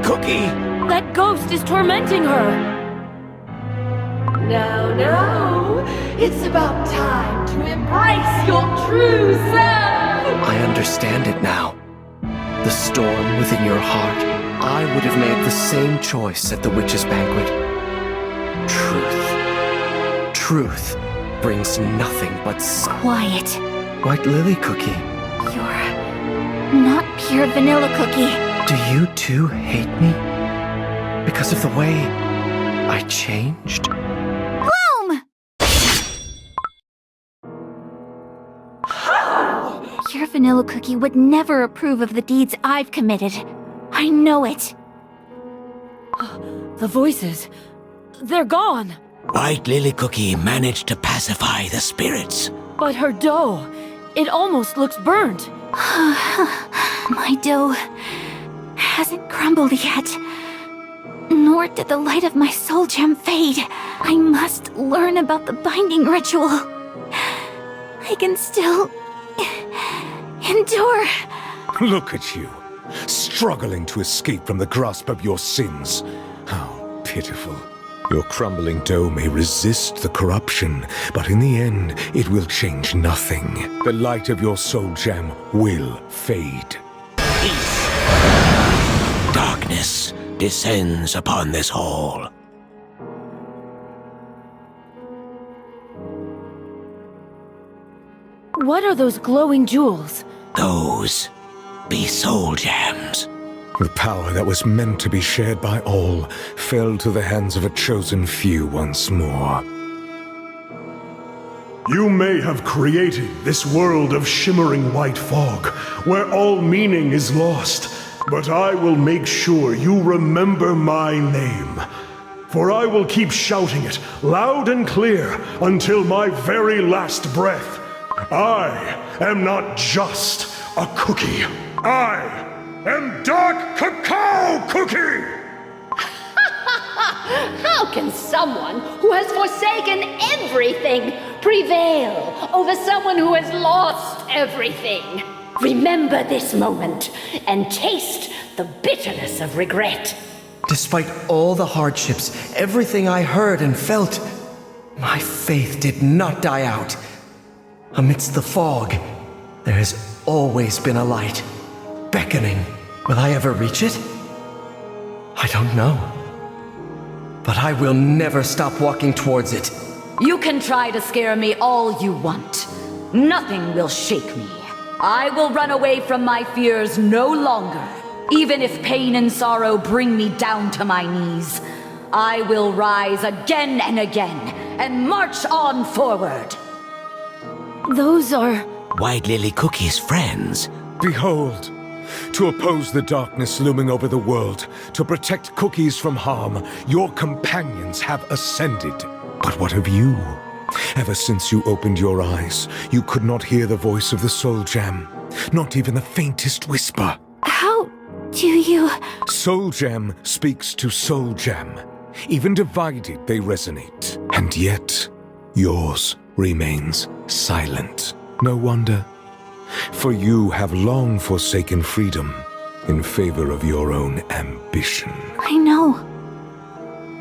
Cookie! That ghost is tormenting her! No, it's about time to embrace your true self! I understand it now. The storm within your heart. I would have made the same choice at the witch's banquet. Truth brings nothing but Quiet. White Lily Cookie. You're not pure vanilla cookie. Do you too hate me? Because of the way I changed? Boom! Pure vanilla cookie would never approve of the deeds I've committed. I know it. The voices. They're gone! White Lily Cookie managed to pacify the spirits. But her dough, it almost looks burnt. My dough hasn't crumbled yet. Nor did the light of my soul gem fade. I must learn about the binding ritual. I can still endure. Look at you, struggling to escape from the grasp of your sins. How pitiful. Your crumbling dough may resist the corruption, but in the end, it will change nothing. The light of your soul gem will fade. Peace. Darkness descends upon this hall. What are those glowing jewels? Those be soul gems. The power that was meant to be shared by all fell to the hands of a chosen few once more. You may have created this world of shimmering white fog, where all meaning is lost, but I will make sure you remember my name. For I will keep shouting it loud and clear until my very last breath. I am not just a cookie. I am Dark Cacao Cookie! How can someone who has forsaken everything prevail over someone who has lost everything? Remember this moment and taste the bitterness of regret. Despite all the hardships, everything I heard and felt, my faith did not die out. Amidst the fog, there has always been a light, beckoning. Will I ever reach it? I don't know. But I will never stop walking towards it. You can try to scare me all you want. Nothing will shake me. I will run away from my fears no longer. Even if pain and sorrow bring me down to my knees, I will rise again and again and march on forward. Those are... White Lily Cookie's friends. Behold! To oppose the darkness looming over the world, to protect cookies from harm, your companions have ascended. But what of you? Ever since you opened your eyes, you could not hear the voice of the soul gem, not even the faintest whisper. How do you... Soul gem speaks to soul gem. Even divided, they resonate. And yet, yours remains silent. No wonder. For you have long forsaken freedom in favor of your own ambition. I know.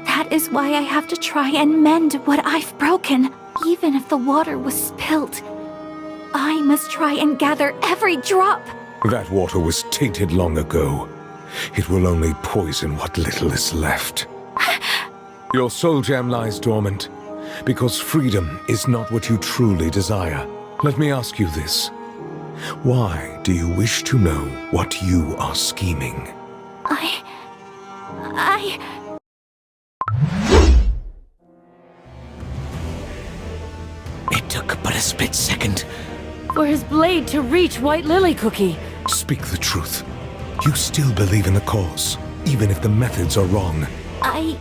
That is why I have to try and mend what I've broken. Even if the water was spilt, I must try and gather every drop. That water was tainted long ago. It will only poison what little is left. Your soul gem lies dormant, because freedom is not what you truly desire. Let me ask you this. Why do you wish to know what you are scheming? It took but a split second. For his blade to reach White Lily Cookie. Speak the truth. You still believe in the cause, even if the methods are wrong. I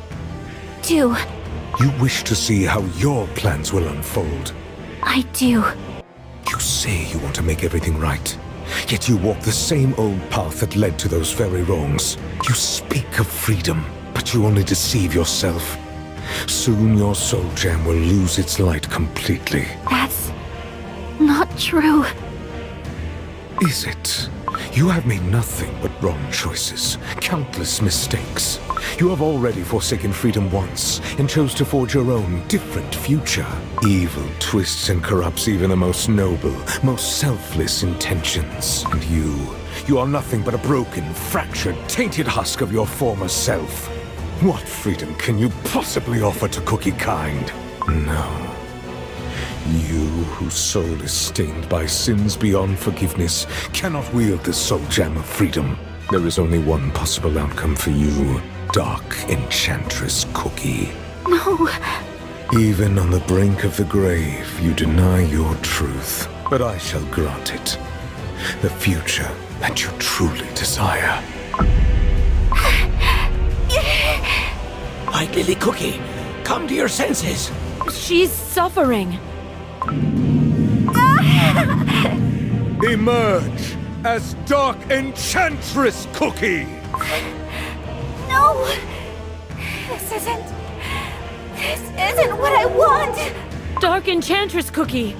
do. You wish to see how your plans will unfold. I do. You say you want to make everything right, yet you walk the same old path that led to those very wrongs. You speak of freedom, but you only deceive yourself. Soon your soul gem will lose its light completely. That's not true. Is it? You have made nothing but wrong choices, countless mistakes. You have already forsaken freedom once and chose to forge your own different future. Evil twists and corrupts even the most noble, most selfless intentions. And you are nothing but a broken, fractured, tainted husk of your former self. What freedom can you possibly offer to cookie kind? No. You, whose soul is stained by sins beyond forgiveness, cannot wield the soul gem of freedom. There is only one possible outcome for you, Dark Enchantress Cookie. No. Even on the brink of the grave, you deny your truth. But I shall grant it. The future that you truly desire. White Lily Cookie, come to your senses. She's suffering. Emerge as Dark Enchantress Cookie! No! This isn't what I want! Dark Enchantress Cookie.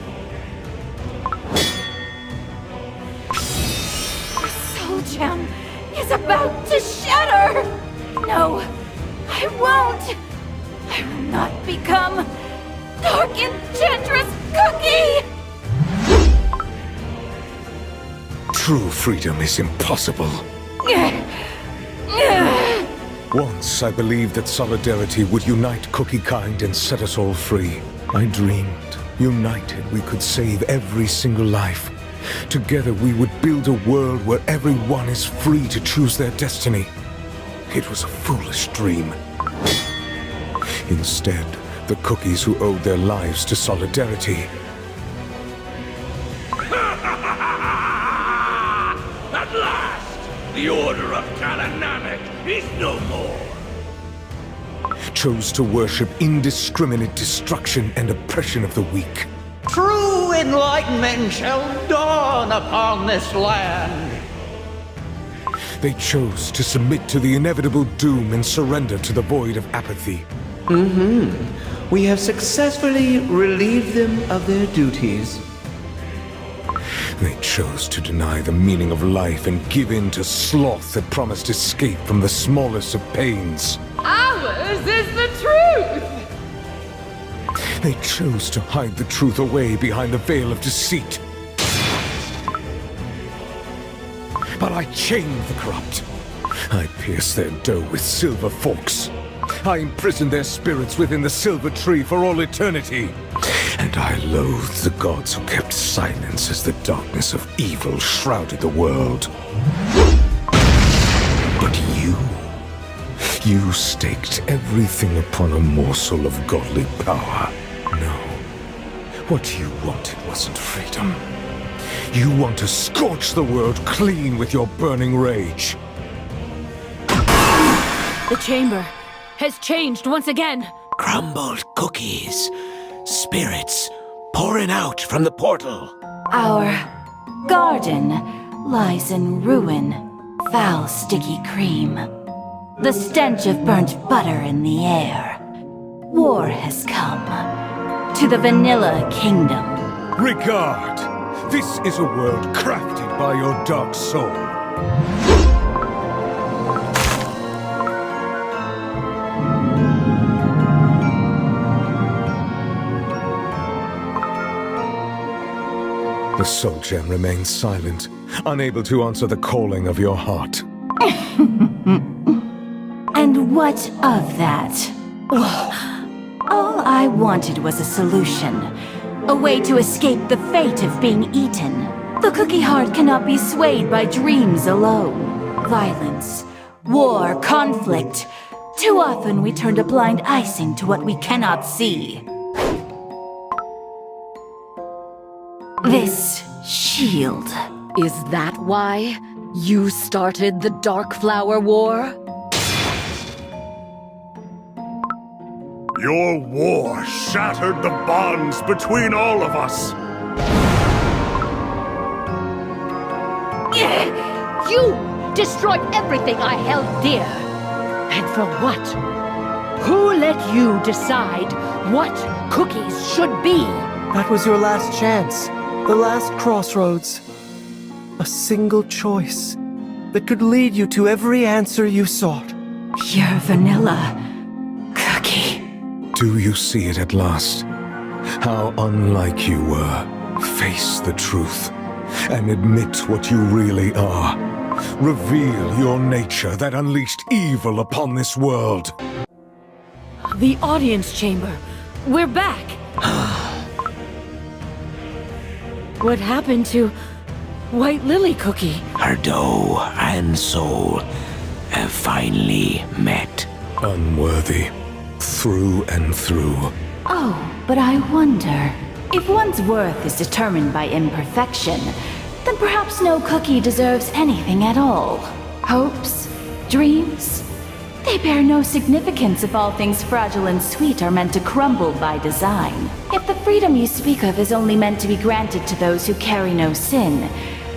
The soul gem is about to shatter! No, I won't! I will not become Dark Enchantress Cookie! True freedom is impossible. Once I believed that solidarity would unite Cookie kind and set us all free. I dreamed, united, we could save every single life. Together we would build a world where everyone is free to choose their destiny. It was a foolish dream. Instead, the cookies who owed their lives to solidarity At last, the Order of Kalanamek is no more. chose to worship indiscriminate destruction and oppression of the weak. True enlightenment shall dawn upon this land. They chose to submit to the inevitable doom and surrender to the void of apathy. We have successfully relieved them of their duties. They chose to deny the meaning of life and give in to sloth that promised escape from the smallest of pains. Ours is the truth! They chose to hide the truth away behind the veil of deceit. But I chained the corrupt. I pierced their dough with silver forks. I imprisoned their spirits within the silver tree for all eternity. And I loathed the gods who kept silence as the darkness of evil shrouded the world. But you staked everything upon a morsel of godly power. No, what you wanted wasn't freedom. You want to scorch the world clean with your burning rage. The chamber has changed once again. Crumbled cookies. Spirits pouring out from the portal. Our garden lies in ruin. Foul, sticky cream. The stench of burnt butter in the air. War has come to the Vanilla Kingdom. Regard! This is a world crafted by your dark soul. The soul gem remains silent, unable to answer the calling of your heart. And what of that? All I wanted was a solution. A way to escape the fate of being eaten. The cookie heart cannot be swayed by dreams alone. Violence, war, conflict. Too often we turned a blind icing to what we cannot see. This shield. Is that why you started the Dark Flower War? Your war shattered the bonds between all of us. You destroyed everything I held dear. And for what? Who let you decide what cookies should be? That was your last chance. The last crossroads. A single choice that could lead you to every answer you sought. Pure vanilla cookie. Do you see it at last? How unlike you were. Face the truth and admit what you really are. Reveal your nature that unleashed evil upon this world. The audience chamber. We're back. What happened to White Lily Cookie? Her dough and soul have finally met. Unworthy. Through and through. Oh, but I wonder, if one's worth is determined by imperfection, then perhaps no cookie deserves anything at all. Hopes? Dreams? They bear no significance if all things fragile and sweet are meant to crumble by design. If the freedom you speak of is only meant to be granted to those who carry no sin,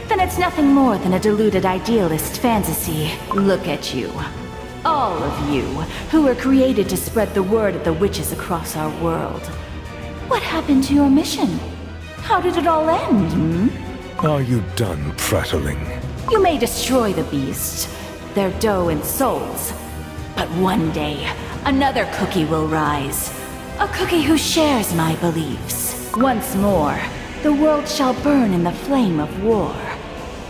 then it's nothing more than a deluded idealist fantasy. Look at you. All of you, who were created to spread the word of the witches across our world. What happened to your mission? How did it all end, Are you done prattling? You may destroy the beast, their dough and souls, but one day, another cookie will rise. A cookie who shares my beliefs. Once more, the world shall burn in the flame of war.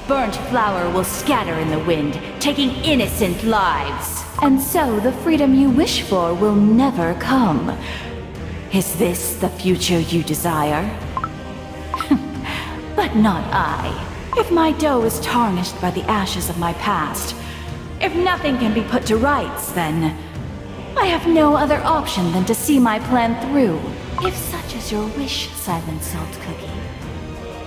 Burnt flour will scatter in the wind, taking innocent lives. And so the freedom you wish for will never come. Is this the future you desire? But not I. If my dough is tarnished by the ashes of my past, if nothing can be put to rights, then I have no other option than to see my plan through. If such is your wish, Silent Salt Cookie,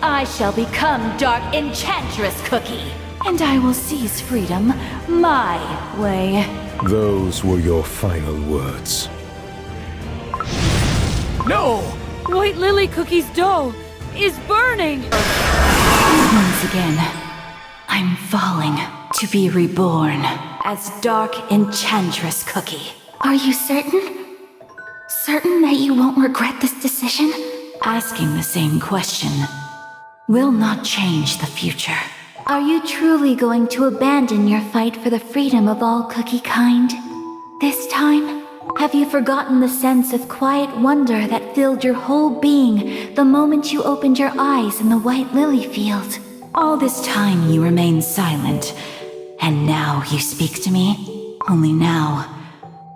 I shall become Dark Enchantress Cookie, and I will seize freedom my way. Those were your final words. No! White Lily Cookie's dough is burning! Once again, I'm falling to be reborn as Dark Enchantress Cookie. Are you certain? Certain that you won't regret this decision? Asking the same question will not change the future. Are you truly going to abandon your fight for the freedom of all cookie kind? This time? Have you forgotten the sense of quiet wonder that filled your whole being the moment you opened your eyes in the White Lily field? All this time you remain silent, and now you speak to me? Only now,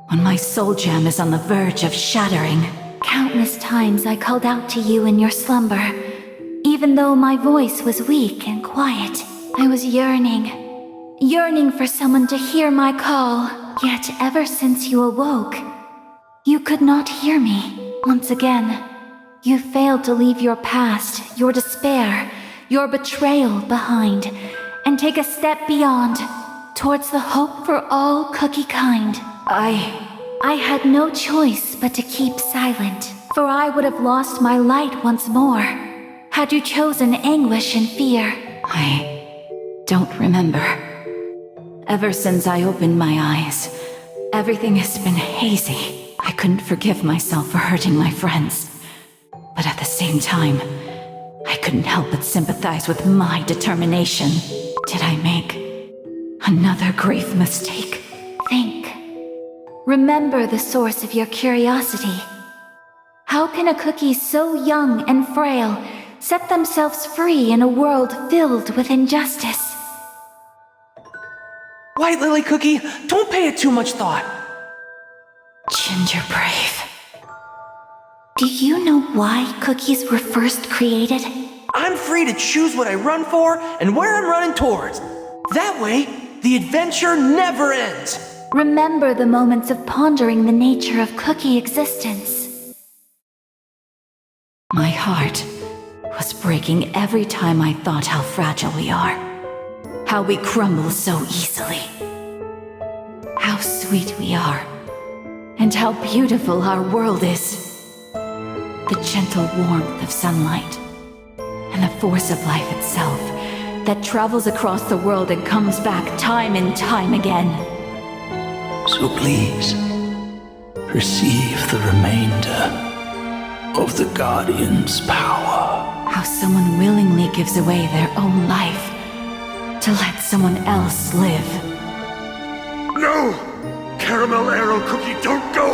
when my soul gem is on the verge of shattering. Countless times I called out to you in your slumber. Even though my voice was weak and quiet, I was yearning for someone to hear my call. Yet ever since you awoke, you could not hear me. Once again, you failed to leave your past, your despair, your betrayal behind, and take a step beyond, towards the hope for all cookie kind. I had no choice but to keep silent, for I would have lost my light once more, had you chosen anguish and fear. I don't remember. Ever since I opened my eyes, everything has been hazy. I couldn't forgive myself for hurting my friends. But at the same time, I couldn't help but sympathize with my determination. Did I make another grave mistake? Think. Remember the source of your curiosity. How can a cookie so young and frail set themselves free in a world filled with injustice? White Lily Cookie, don't pay it too much thought. Ginger Brave. Do you know why cookies were first created? I'm free to choose what I run for and where I'm running towards. That way, the adventure never ends. Remember the moments of pondering the nature of cookie existence. My heart was breaking every time I thought how fragile we are. How we crumble so easily. How sweet we are. And how beautiful our world is. The gentle warmth of sunlight. And the force of life itself that travels across the world and comes back time and time again. So please, receive the remainder of the Guardian's power. How someone willingly gives away their own life someone else live. No! Caramel Arrow Cookie, don't go!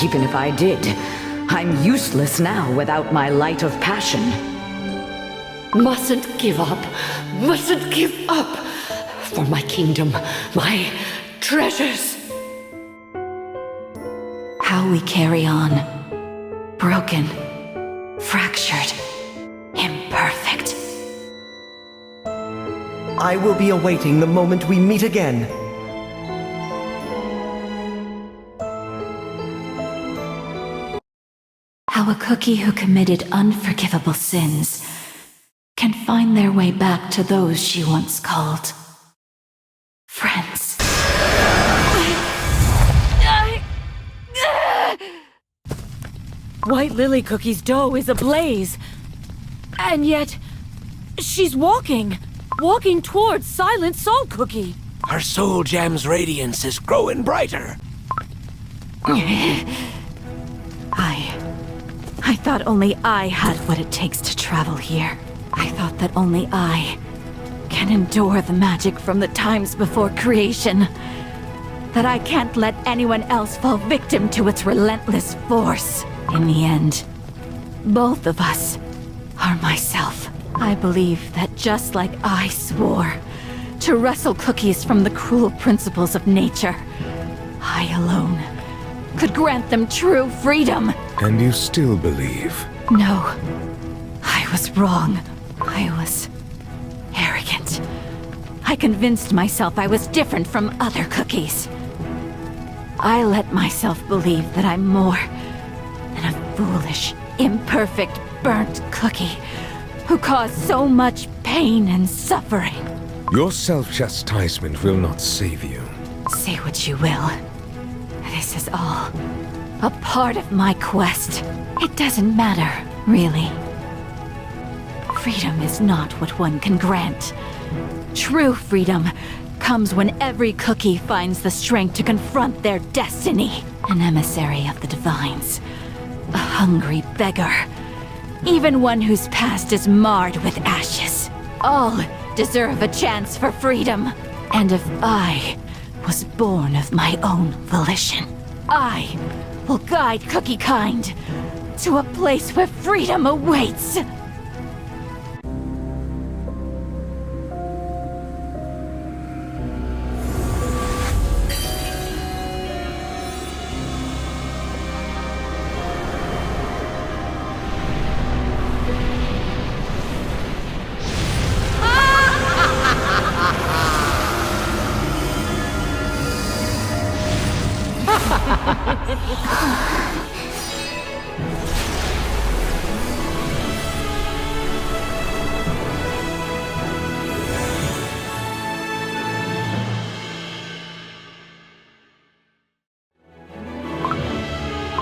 Even if I did, I'm useless now without my light of passion. Mustn't give up. Mustn't give up. For my kingdom, my treasures. How we carry on. Broken. Fractured. Imperfect. I will be awaiting the moment we meet again. How a cookie who committed unforgivable sins can find their way back to those she once called friends. White Lily Cookie's dough is ablaze. And yet, she's walking towards Silent Soul Cookie. Her soul gem's radiance is growing brighter. I thought only I had what it takes to travel here. I thought that only I can endure the magic from the times before creation. That I can't let anyone else fall victim to its relentless force. In the end, both of us are myself. I believe that just like I swore to wrestle cookies from the cruel principles of nature, I alone could grant them true freedom. And you still believe? No, I was wrong. I was arrogant. I convinced myself I was different from other cookies. I let myself believe that I'm more than a foolish, imperfect, burnt cookie who caused so much pain and suffering. Your self-chastisement will not save you. Say what you will. This is all a part of my quest. It doesn't matter, really. Freedom is not what one can grant. True freedom comes when every cookie finds the strength to confront their destiny. An emissary of the divines. A hungry beggar. Even one whose past is marred with ashes. All deserve a chance for freedom. And if I was born of my own volition, I will guide Cookie Kind to a place where freedom awaits.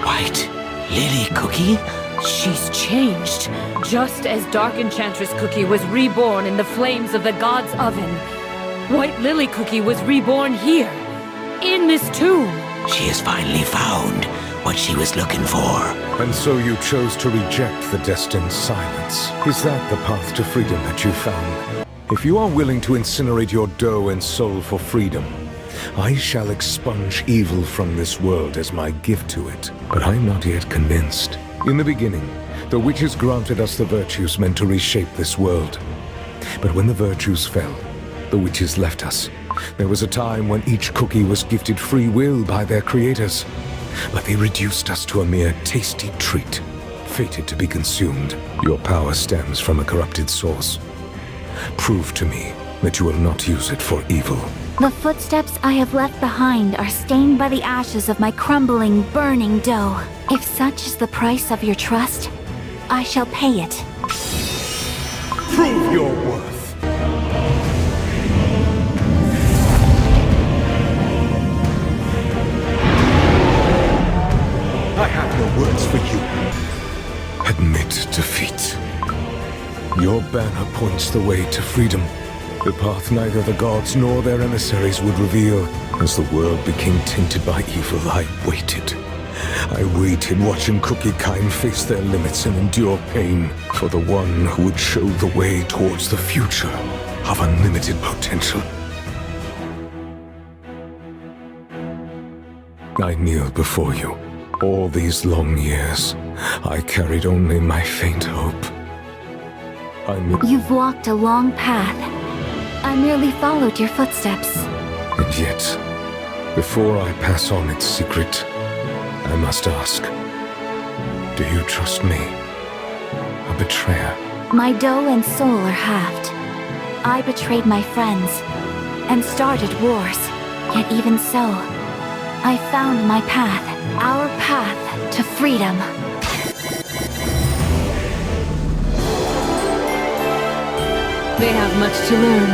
White Lily Cookie? She's changed. Just as Dark Enchantress Cookie was reborn in the flames of the God's oven, White Lily Cookie was reborn here, in this tomb. She has finally found what she was looking for. And so you chose to reject the destined silence. Is that the path to freedom that you found? If you are willing to incinerate your dough and soul for freedom, I shall expunge evil from this world as my gift to it. But I'm not yet convinced. In the beginning, the witches granted us the virtues meant to reshape this world. But when the virtues fell, the witches left us. There was a time when each cookie was gifted free will by their creators. But they reduced us to a mere tasty treat, fated to be consumed. Your power stems from a corrupted source. Prove to me that you will not use it for evil. The footsteps I have left behind are stained by the ashes of my crumbling, burning dough. If such is the price of your trust, I shall pay it. Prove your worth. I have no words for you. Admit defeat. Your banner points the way to freedom. The path neither the gods nor their emissaries would reveal. As the world became tainted by evil, I waited. I waited, watching Cookie Kind face their limits and endure pain for the one who would show the way towards the future. of unlimited potential. I kneel before you. All these long years, I carried only my faint hope. You've walked a long path. I merely followed your footsteps. And yet, before I pass on its secret, I must ask, do you trust me? A betrayer? My dough and soul are halved. I betrayed my friends and started wars. Yet even so, I found my path, our path to freedom. They have much to learn.